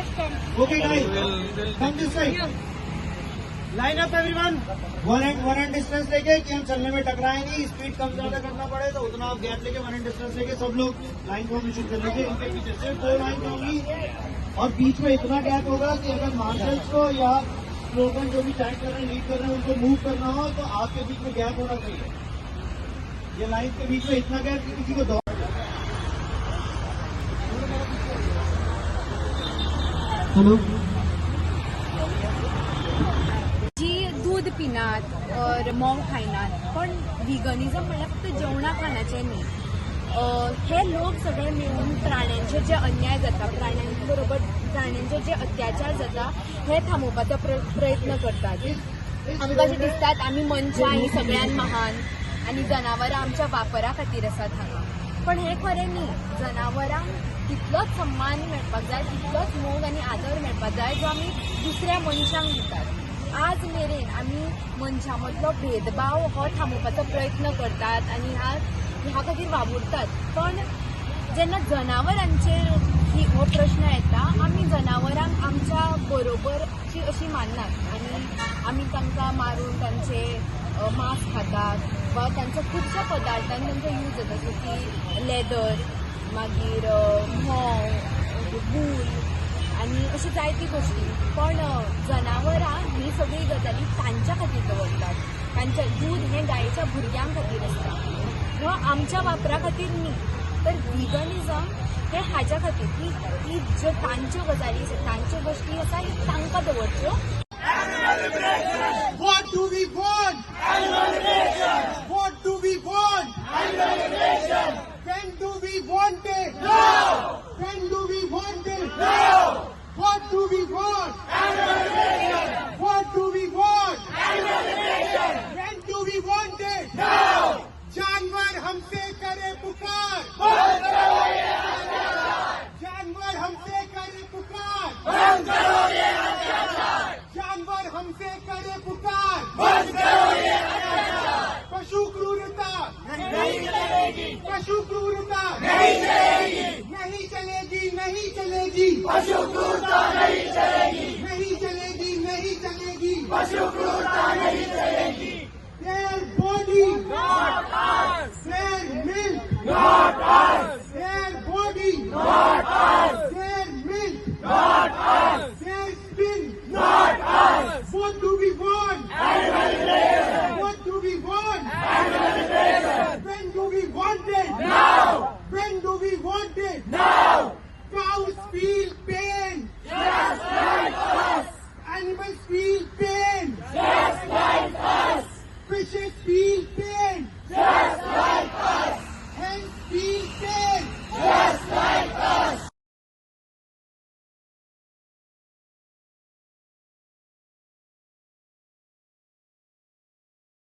Okay, guys, come this side. Line up everyone. One and distance लेके कि हम चलने में टकराए नहीं, स्पीड कम ज्यादा करना पड़े तो उतना आप गैप लेके वन एंड डिस्टेंस लेके सब लोग लाइन फॉर्मेशन कर लीजिए। इनके पीछे सिर्फ 2 लाइन होंगी और बीच में इतना गैप होगा कि अगर मार्शल्स को या स्लोगन जो भी टैग कर रहे हैं, लीड कर रहे हैं, उनको मूव करना हो तो आपके बीच में गैप होना चाहिए। ये लाइन के बीच में इतना गैप कि किसी को दौड़। हेलो दूध पिनात और मोंग खायनात, पण विगनिझम म्हणल्यार फक्त जेवणा खाणाचें न्ही। हे लोक सगळे मिळून प्राण्यांचे जे अन्याय जाता, प्राण्यांबरोबर प्राण्यांचे जे अत्याचार जाता हे थांबोवपाचो प्रयत्न करतात। आमकां अशें दिसतात आमी मनशां ही सगळ्यान महान आनी जनावरां आमच्या वापरा खातीर आसात हांगा, पण हे खरें न्ही। जनावरांक तितलोच सम्मान मेळपाक जाय, तितलोच मोग आनी आदर मेळपाक जाय जो आमी दुसऱ्या मनशांक दितात। आज मेरेन आमी मनशां मदलो भेदभाव हो थांबोवपाचो प्रयत्न करतात आनी ह्या खातीर वावुरतात, पण जेन्ना जनावरांचेर हो प्रश्न येता आमी जनावरांक आमच्या बरोबरची अशी माननात आनी आमी तांकां मारून तांचे मांस खातात वा तांचो खुबश्या पदार्थांनी तांचो यूज जाता, जसो की लेदर, मागीर मोंव, वूल आनी अशी जायती गोश्टी। पण जनावरां ही सगळी गजाली तांच्या खातीर दवरतात, तांचें दूध हें गायेच्या भुरग्यां खातीर आसता, हो आमच्या वापरा खातीर न्ही। तर विगनिझम हे हाच्या खातीर की ज्यो तांच्यो गजाली तांच्यो गोश्टी आसा ह्यो तांकां दवरच्यो। What do we want? Animal liberation. What do we want? Animal liberation. When do we want it? Now. When do we want it? Now. What do we want? Animal liberation. What do we want? Animal liberation. When do we want it? Now. जानवर हमसे करे पुकार, बंद करो ये अत्याचार। जानवर हमसे करे पुकार, बंद करो ये अत्याचार। जानवर हमसे करे पुकार, बंद करो ये अत्याचार। पशु क्रूरता नहीं चलेगी, पशु क्रूरता नहीं चलेगी, नहीं चलेगी, नहीं चलेगी। पशु क्रूरता नहीं चलेगी, नहीं चलेगी, नहीं चलेगी। पशु क्रूरता नहीं चलेगी। Their body, not ours. Their milk, not ours. Their body, not ours. Their milk, not ours. Their skin, not ours. What do we want? Animal liberation. What do we want? Animal liberation. When do we want it? Now. When do we want it? Now. Cows feel pain. Just like us. Animals feel pain. Just like us. Fishes feel pain. Just like us. Hens feel pain.